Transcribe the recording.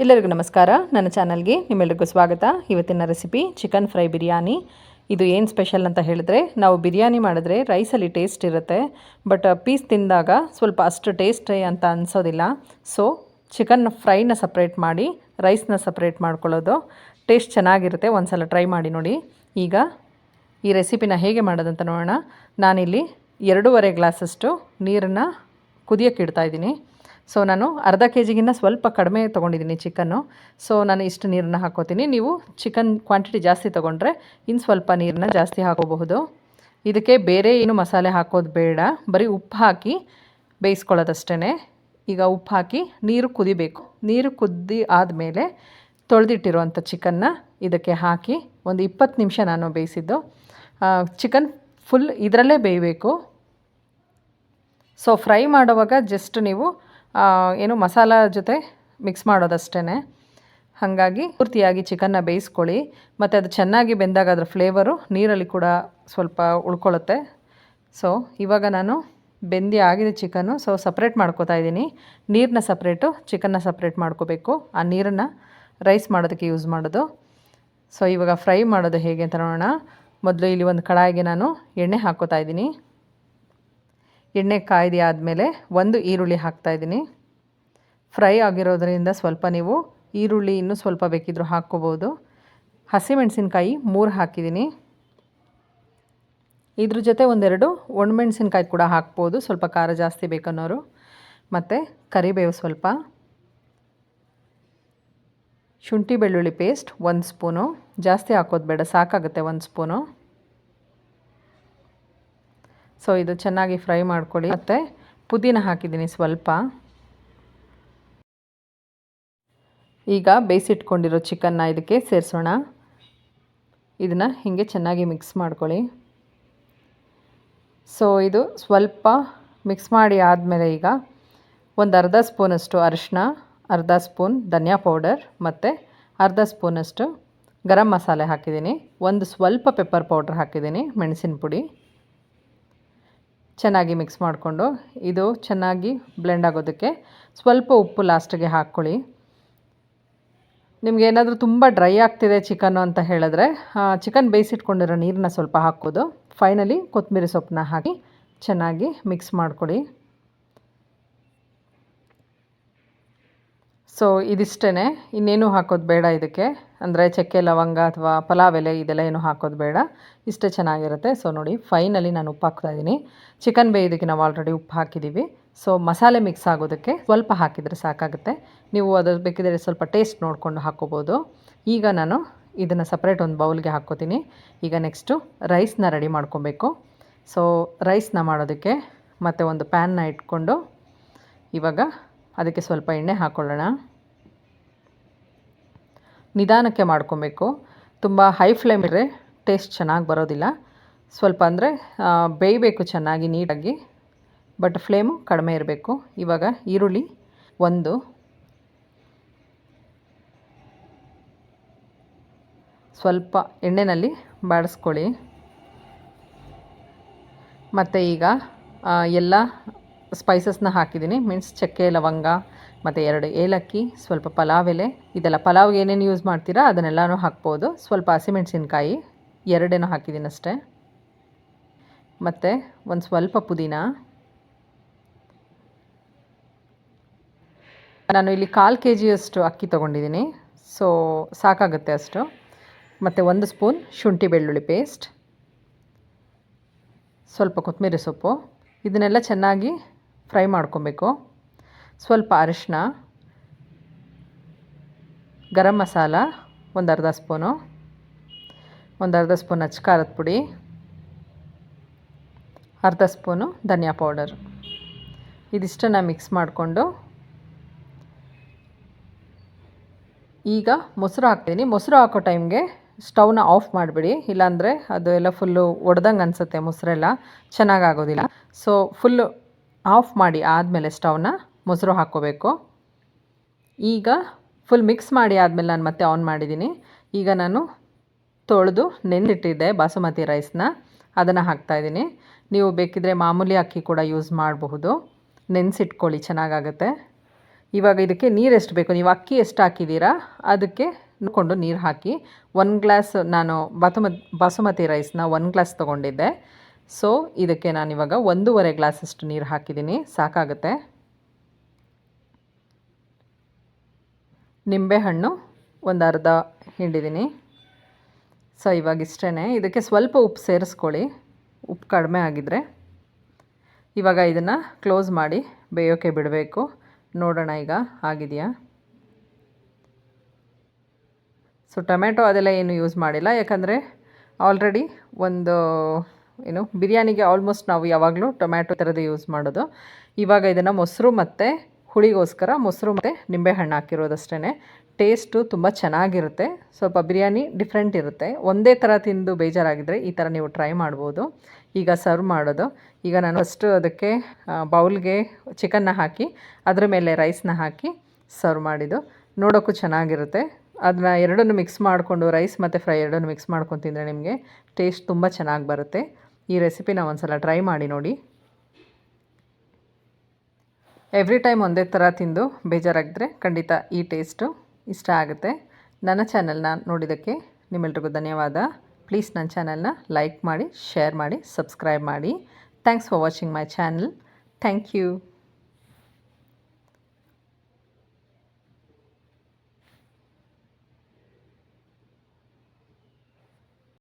ಎಲ್ಲರಿಗೂ ನಮಸ್ಕಾರ. ನನ್ನ ಚಾನಲ್ಗೆ ನಿಮ್ಮೆಲ್ಲರಿಗೂ ಸ್ವಾಗತ. ಇವತ್ತಿನ ರೆಸಿಪಿ ಚಿಕನ್ ಫ್ರೈ ಬಿರಿಯಾನಿ. ಇದು ಏನು ಸ್ಪೆಷಲ್ ಅಂತ ಹೇಳಿದ್ರೆ, ನಾವು ಬಿರಿಯಾನಿ ಮಾಡಿದ್ರೆ ರೈಸಲ್ಲಿ ಟೇಸ್ಟ್ ಇರುತ್ತೆ, ಬಟ್ ಪೀಸ್ ತಿಂದಾಗ ಸ್ವಲ್ಪ ಅಷ್ಟು ಟೇಸ್ಟ್ ಅಂತ ಅನಿಸೋದಿಲ್ಲ. ಸೊ ಚಿಕನ್ ಫ್ರೈನ ಸಪ್ರೇಟ್ ಮಾಡಿ ರೈಸ್ನ ಸಪ್ರೇಟ್ ಮಾಡ್ಕೊಳ್ಳೋದು ಟೇಸ್ಟ್ ಚೆನ್ನಾಗಿರುತ್ತೆ. ಒಂದು ಸಲ ಟ್ರೈ ಮಾಡಿ ನೋಡಿ. ಈಗ ಈ ರೆಸಿಪಿನ ಹೇಗೆ ಮಾಡೋದಂತ ನೋಡೋಣ. ನಾನಿಲ್ಲಿ 2.5 ಗ್ಲಾಸಷ್ಟು ನೀರನ್ನು ಕುದಿಯೋಕ್ಕೆ ಇಡ್ತಾಯಿದ್ದೀನಿ. ಸೊ ನಾನು ಅರ್ಧ ಕೆ ಜಿಗಿನ್ನ ಸ್ವಲ್ಪ ಕಡಿಮೆ ತೊಗೊಂಡಿದ್ದೀನಿ ಚಿಕನ್ನು. ಸೊ ನಾನು ಇಷ್ಟು ನೀರನ್ನು ಹಾಕ್ಕೋತೀನಿ. ನೀವು ಚಿಕನ್ ಕ್ವಾಂಟಿಟಿ ಜಾಸ್ತಿ ತೊಗೊಂಡ್ರೆ ಇನ್ನು ಸ್ವಲ್ಪ ನೀರನ್ನ ಜಾಸ್ತಿ ಹಾಕೋಬಹುದು. ಇದಕ್ಕೆ ಬೇರೆ ಏನು ಮಸಾಲೆ ಹಾಕೋದು ಬೇಡ, ಬರೀ ಉಪ್ಪು ಹಾಕಿ ಬೇಯಿಸ್ಕೊಳ್ಳೋದಷ್ಟೇ. ಈಗ ಉಪ್ಪು ಹಾಕಿ ನೀರು ಕುದಿಬೇಕು. ನೀರು ಕುದ್ದಿ ಆದಮೇಲೆ ತೊಳೆದಿಟ್ಟಿರುವಂಥ ಚಿಕನ್ನ ಇದಕ್ಕೆ ಹಾಕಿ ಒಂದು 20 ನಿಮಿಷ ನಾನು ಬೇಯಿಸಿದ್ದು. ಚಿಕನ್ ಫುಲ್ ಇದರಲ್ಲೇ ಬೇಯಬೇಕು. ಸೊ ಫ್ರೈ ಮಾಡುವಾಗ ಜಸ್ಟ್ ನೀವು ಏನು ಮಸಾಲ ಜೊತೆ ಮಿಕ್ಸ್ ಮಾಡೋದಷ್ಟೇ. ಹಾಗಾಗಿ ಪೂರ್ತಿಯಾಗಿ ಚಿಕನ್ನ ಬೇಯಿಸ್ಕೊಳ್ಳಿ. ಮತ್ತು ಅದು ಚೆನ್ನಾಗಿ ಬೆಂದಾಗ ಅದರ ಫ್ಲೇವರು ನೀರಲ್ಲಿ ಕೂಡ ಸ್ವಲ್ಪ ಉಳ್ಕೊಳ್ಳುತ್ತೆ. ಸೊ ಇವಾಗ ನಾನು ಬೆಂದಿ ಆಗಿದೆ ಚಿಕನ್ನು. ಸೊ ಸಪ್ರೇಟ್ ಮಾಡ್ಕೋತಾ ಇದ್ದೀನಿ. ನೀರನ್ನ ಸಪ್ರೇಟು, ಚಿಕನ್ನ ಸಪ್ರೇಟ್ ಮಾಡ್ಕೋಬೇಕು. ಆ ನೀರನ್ನು ರೈಸ್ ಮಾಡೋದಕ್ಕೆ ಯೂಸ್ ಮಾಡೋದು. ಸೊ ಇವಾಗ ಫ್ರೈ ಮಾಡೋದು ಹೇಗೆ ಅಂತ ನೋಡೋಣ. ಮೊದಲು ಇಲ್ಲಿ ಒಂದು ಕಡಾಯಿಗೆ ನಾನು ಎಣ್ಣೆ ಹಾಕ್ಕೋತಾ ಇದ್ದೀನಿ. ಎಣ್ಣೆ ಕಾಯ್ದು ಆದಮೇಲೆ ಒಂದು ಈರುಳ್ಳಿ ಹಾಕ್ತಾಯಿದ್ದೀನಿ. ಫ್ರೈ ಆಗಿರೋದ್ರಿಂದ ಸ್ವಲ್ಪ ನೀವು ಈರುಳ್ಳಿ ಇನ್ನೂ ಸ್ವಲ್ಪ ಬೇಕಿದ್ದರೂ ಹಾಕ್ಕೋಬೋದು. ಹಸಿಮೆಣಸಿನ್ಕಾಯಿ 3 ಹಾಕಿದ್ದೀನಿ. ಇದ್ರ ಜೊತೆ ಒಂದೆರಡು ಒಣಮೆಣಸಿನ್ಕಾಯಿ ಕೂಡ ಹಾಕ್ಬೋದು, ಸ್ವಲ್ಪ ಖಾರ ಜಾಸ್ತಿ ಬೇಕನ್ನೋರು. ಮತ್ತು ಕರಿಬೇವು ಸ್ವಲ್ಪ, ಶುಂಠಿ ಬೆಳ್ಳುಳ್ಳಿ ಪೇಸ್ಟ್ 1 ಸ್ಪೂನು. ಜಾಸ್ತಿ ಹಾಕೋದು ಬೇಡ, ಸಾಕಾಗುತ್ತೆ 1 ಸ್ಪೂನು. ಸೊ ಇದು ಚೆನ್ನಾಗಿ ಫ್ರೈ ಮಾಡ್ಕೊಳ್ಳಿ. ಮತ್ತು ಪುದೀನ ಹಾಕಿದ್ದೀನಿ ಸ್ವಲ್ಪ. ಈಗ ಬೇಯಿಸಿಟ್ಕೊಂಡಿರೋ ಚಿಕನ್ನ ಇದಕ್ಕೆ ಸೇರಿಸೋಣ. ಇದನ್ನು ಹೀಗೆ ಚೆನ್ನಾಗಿ ಮಿಕ್ಸ್ ಮಾಡ್ಕೊಳ್ಳಿ. ಸೊ ಇದು ಸ್ವಲ್ಪ ಮಿಕ್ಸ್ ಮಾಡಿ ಆದಮೇಲೆ ಈಗ ಒಂದು ಅರ್ಧ ಸ್ಪೂನಷ್ಟು ಅರಿಶಿನ, ಅರ್ಧ ಸ್ಪೂನ್ ಧನಿಯಾ ಪೌಡರ್ ಮತ್ತು ಅರ್ಧ ಸ್ಪೂನಷ್ಟು ಗರಂ ಮಸಾಲೆ ಹಾಕಿದ್ದೀನಿ. ಒಂದು ಸ್ವಲ್ಪ ಪೆಪ್ಪರ್ ಪೌಡ್ರ್ ಹಾಕಿದ್ದೀನಿ, ಮೆಣಸಿನ ಪುಡಿ. ಚೆನ್ನಾಗಿ ಮಿಕ್ಸ್ ಮಾಡಿಕೊಂಡು ಇದು ಚೆನ್ನಾಗಿ ಬ್ಲೆಂಡ್ ಆಗೋದಕ್ಕೆ ಸ್ವಲ್ಪ ಉಪ್ಪು ಲಾಸ್ಟಿಗೆ ಹಾಕ್ಕೊಳ್ಳಿ. ನಿಮ್ಗೆ ಏನಾದರೂ ತುಂಬ ಡ್ರೈ ಆಗ್ತಿದೆ ಚಿಕನ್ನು ಅಂತ ಹೇಳಿದ್ರೆ ಚಿಕನ್ ಬೇಯಿಸಿಟ್ಕೊಂಡಿರೋ ನೀರನ್ನ ಸ್ವಲ್ಪ ಹಾಕೋದು. ಫೈನಲಿ ಕೊತ್ತಂಬರಿ ಸೊಪ್ಪನ್ನ ಹಾಕಿ ಚೆನ್ನಾಗಿ ಮಿಕ್ಸ್ ಮಾಡ್ಕೊಳ್ಳಿ. ಸೊ ಇದಿಷ್ಟೇ, ಇನ್ನೇನು ಹಾಕೋದು ಬೇಡ ಇದಕ್ಕೆ. ಅಂದರೆ ಚಕ್ಕೆ ಲವಂಗ ಅಥವಾ ಪಲಾವ್ ಎಲೆ ಇದೆಲ್ಲ ಏನು ಹಾಕೋದು ಬೇಡ, ಇಷ್ಟೇ ಚೆನ್ನಾಗಿರುತ್ತೆ. ಸೊ ನೋಡಿ, ಫೈನಲಿ ನಾನು ಉಪ್ಪು ಹಾಕ್ತಾಯಿದ್ದೀನಿ. ಚಿಕನ್ ಬೇಯೋದಕ್ಕೆ ನಾವು ಆಲ್ರೆಡಿ ಉಪ್ಪು ಹಾಕಿದ್ದೀವಿ. ಸೊ ಮಸಾಲೆ ಮಿಕ್ಸ್ ಆಗೋದಕ್ಕೆ ಸ್ವಲ್ಪ ಹಾಕಿದರೆ ಸಾಕಾಗುತ್ತೆ. ನೀವು ಅದ್ರ ಬೇಕಿದ್ರೆ ಸ್ವಲ್ಪ ಟೇಸ್ಟ್ ನೋಡಿಕೊಂಡು ಹಾಕ್ಕೋಬೋದು. ಈಗ ನಾನು ಇದನ್ನು ಸಪ್ರೇಟ್ ಒಂದು ಬೌಲ್ಗೆ ಹಾಕ್ಕೋತೀನಿ. ಈಗ ನೆಕ್ಸ್ಟು ರೈಸ್ನ ರೆಡಿ ಮಾಡ್ಕೊಬೇಕು. ಸೊ ರೈಸ್ನ ಮಾಡೋದಕ್ಕೆ ಮತ್ತು ಒಂದು ಪ್ಯಾನ್ನ ಇಟ್ಕೊಂಡು ಇವಾಗ ಅದಕ್ಕೆ ಸ್ವಲ್ಪ ಎಣ್ಣೆ ಹಾಕ್ಕೊಳ್ಳೋಣ. ನಿಧಾನಕ್ಕೆ ಮಾಡ್ಕೊಬೇಕು. ತುಂಬ ಹೈ ಫ್ಲೇಮ್ ಇದ್ದರೆ ಟೇಸ್ಟ್ ಚೆನ್ನಾಗಿ ಬರೋದಿಲ್ಲ. ಸ್ವಲ್ಪ ಅಂದರೆ ಬೇಯಬೇಕು ಚೆನ್ನಾಗಿ ನೀಟಾಗಿ, ಬಟ್ ಫ್ಲೇಮು ಕಡಿಮೆ ಇರಬೇಕು. ಇವಾಗ ಈರುಳ್ಳಿ ಒಂದು, ಸ್ವಲ್ಪ ಎಣ್ಣೆಯಲ್ಲಿ ಬಾಡಿಸ್ಕೊಳ್ಳಿ. ಮತ್ತು ಈಗ ಎಲ್ಲ ಸ್ಪೈಸಸ್ನ ಹಾಕಿದ್ದೀನಿ. ಮೀನ್ಸ್ ಚಕ್ಕೆ ಲವಂಗ ಮತ್ತು 2 ಏಲಕ್ಕಿ, ಸ್ವಲ್ಪ ಪಲಾವ್ ಎಲೆ, ಇದೆಲ್ಲ ಪಲಾವ್ಗೆ ಏನೇನು ಯೂಸ್ ಮಾಡ್ತೀರಾ ಅದನ್ನೆಲ್ಲನೂ ಹಾಕ್ಬೋದು. ಸ್ವಲ್ಪ ಹಸಿಮೆಣಸಿನ್ಕಾಯಿ 2 ಹಾಕಿದ್ದೀನಿ ಅಷ್ಟೇ. ಮತ್ತು ಒಂದು ಸ್ವಲ್ಪ ಪುದೀನ. ನಾನು ಇಲ್ಲಿ 1/4 kg ಅಕ್ಕಿ ತೊಗೊಂಡಿದ್ದೀನಿ. ಸೊ ಸಾಕಾಗುತ್ತೆ ಅಷ್ಟು. ಮತ್ತು 1 ಸ್ಪೂನ್ ಶುಂಠಿ ಬೆಳ್ಳುಳ್ಳಿ ಪೇಸ್ಟ್, ಸ್ವಲ್ಪ ಕೊತ್ತಂಬರಿ ಸೊಪ್ಪು. ಇದನ್ನೆಲ್ಲ ಚೆನ್ನಾಗಿ ಫ್ರೈ ಮಾಡ್ಕೊಬೇಕು. ಸ್ವಲ್ಪ ಅರಿಶಿನ, ಗರಂ ಮಸಾಲ ಒಂದು ಅರ್ಧ ಸ್ಪೂನು, ಒಂದು ಅರ್ಧ ಸ್ಪೂನ್ ಅಚ್ಚ ಖಾರದ ಪುಡಿ, ಅರ್ಧ ಸ್ಪೂನು ಧನಿಯಾ ಪೌಡರ್. ಇದಿಷ್ಟನ್ನು ಮಿಕ್ಸ್ ಮಾಡಿಕೊಂಡು ಈಗ ಮೊಸರು ಹಾಕ್ತೀನಿ. ಮೊಸರು ಹಾಕೋ ಟೈಮ್ಗೆ ಸ್ಟವ್ನ ಆಫ್ ಮಾಡಿಬಿಡಿ, ಇಲ್ಲಾಂದರೆ ಅದು ಎಲ್ಲ ಫುಲ್ಲು ಒಡೆದಂಗೆ ಅನಿಸುತ್ತೆ, ಮೊಸರೆಲ್ಲ ಚೆನ್ನಾಗಾಗೋದಿಲ್ಲ. ಸೊ ಫುಲ್ಲು ಆಫ್ ಮಾಡಿ ಆದಮೇಲೆ ಸ್ಟವ್ನ ಮೊಸರು ಹಾಕ್ಕೋಬೇಕು. ಈಗ ಫುಲ್ ಮಿಕ್ಸ್ ಮಾಡಿ ಆದಮೇಲೆ ನಾನು ಮತ್ತೆ ಆನ್ ಮಾಡಿದ್ದೀನಿ. ಈಗ ನಾನು ತೊಳೆದು ನೆನೆಸಿಟ್ಟಿದ್ದೆ ಬಾಸುಮತಿ ರೈಸ್ನ, ಅದನ್ನು ಹಾಕ್ತಾಯಿದ್ದೀನಿ. ನೀವು ಬೇಕಿದ್ದರೆ ಮಾಮೂಲಿ ಅಕ್ಕಿ ಕೂಡ ಯೂಸ್ ಮಾಡಬಹುದು. ನೆನೆಸಿಟ್ಕೊಳ್ಳಿ, ಚೆನ್ನಾಗಾಗುತ್ತೆ. ಇವಾಗ ಇದಕ್ಕೆ ನೀರು ಎಷ್ಟು ಬೇಕು, ನೀವು ಅಕ್ಕಿ ಎಷ್ಟು ಹಾಕಿದ್ದೀರಾ ಅದಕ್ಕೆ ನೋಡಿಕೊಂಡು ನೀರು ಹಾಕಿ. 1 ಗ್ಲಾಸ್ ನಾನು ಬಾಸುಮತಿ ರೈಸ್ನ 1 ಗ್ಲಾಸ್ ತೊಗೊಂಡಿದ್ದೆ. ಸೊ ಇದಕ್ಕೆ ನಾನಿವಾಗ 1.5 ಗ್ಲಾಸಷ್ಟು ನೀರು ಹಾಕಿದ್ದೀನಿ, ಸಾಕಾಗುತ್ತೆ. ನಿಂಬೆಹಣ್ಣು ಒಂದು ಅರ್ಧ ಹಿಂಡಿದ್ದೀನಿ. ಸೊ ಇವಾಗ ಇಷ್ಟೇ. ಇದಕ್ಕೆ ಸ್ವಲ್ಪ ಉಪ್ಪು ಸೇರಿಸ್ಕೊಳ್ಳಿ, ಉಪ್ಪು ಕಡಿಮೆ ಆಗಿದ್ದರೆ. ಇವಾಗ ಇದನ್ನು ಕ್ಲೋಸ್ ಮಾಡಿ ಬೇಯೋಕ್ಕೆ ಬಿಡಬೇಕು. ನೋಡೋಣ ಈಗ ಆಗಿದೆಯಾ. ಸೊ ಟೊಮೆಟೊ ಅದೆಲ್ಲ ಏನು ಯೂಸ್ ಮಾಡಿಲ್ಲ, ಯಾಕಂದರೆ ಆಲ್ರೆಡಿ ಬಿರಿಯಾನಿಗೆ ಆಲ್ಮೋಸ್ಟ್ ನಾವು ಯಾವಾಗಲೂ ಟೊಮ್ಯಾಟೊ ಥರದ್ದು ಯೂಸ್ ಮಾಡೋದು. ಇವಾಗ ಇದನ್ನು ಮೊಸರು ಮತ್ತು ಹುಳಿಗೋಸ್ಕರ ಮೊಸರು ಮತ್ತು ನಿಂಬೆಹಣ್ಣು ಹಾಕಿರೋದಷ್ಟೇ. ಟೇಸ್ಟು ತುಂಬ ಚೆನ್ನಾಗಿರುತ್ತೆ. ಸ್ವಲ್ಪ ಬಿರಿಯಾನಿ ಡಿಫ್ರೆಂಟ್ ಇರುತ್ತೆ. ಒಂದೇ ಥರ ತಿಂದು ಬೇಜಾರಾಗಿದ್ದರೆ ಈ ಥರ ನೀವು ಟ್ರೈ ಮಾಡ್ಬೋದು. ಈಗ ಸರ್ವ್ ಮಾಡೋದು. ಈಗ ನಾನು ಫಸ್ಟು ಅದಕ್ಕೆ ಬೌಲ್ಗೆ ಚಿಕನ್ನ ಹಾಕಿ ಅದರ ಮೇಲೆ ರೈಸ್ನ ಹಾಕಿ ಸರ್ವ್ ಮಾಡಿದ್ದು. ನೋಡೋಕ್ಕೂ ಚೆನ್ನಾಗಿರುತ್ತೆ. ಅದನ್ನ ಎರಡನ್ನೂ ಮಿಕ್ಸ್ ಮಾಡಿಕೊಂಡು, ರೈಸ್ ಮತ್ತು ಫ್ರೈ ಎರಡನ್ನೂ ಮಿಕ್ಸ್ ಮಾಡ್ಕೊಂಡು ತಿಂದರೆ ನಿಮಗೆ ಟೇಸ್ಟ್ ತುಂಬ ಚೆನ್ನಾಗಿ ಬರುತ್ತೆ. ಈ ರೆಸಿಪಿನ ಒಂದ್ಸಲ ಟ್ರೈ ಮಾಡಿ ನೋಡಿ. ಎವ್ರಿ ಟೈಮ್ ಒಂದೇ ಥರ ತಿಂದು ಬೇಜಾರಾಗಿದ್ದರೆ ಖಂಡಿತ ಈ ಟೇಸ್ಟು ಇಷ್ಟ ಆಗುತ್ತೆ. ನನ್ನ ಚಾನಲ್ನ ನೋಡಿದ್ದಕ್ಕೆ ನಿಮ್ಮೆಲ್ರಿಗೂ ಧನ್ಯವಾದ. ಪ್ಲೀಸ್ ನನ್ನ ಚಾನಲ್ನ ಲೈಕ್ ಮಾಡಿ, ಶೇರ್ ಮಾಡಿ, ಸಬ್ಸ್ಕ್ರೈಬ್ ಮಾಡಿ. Thanks for watching my channel. Thank you.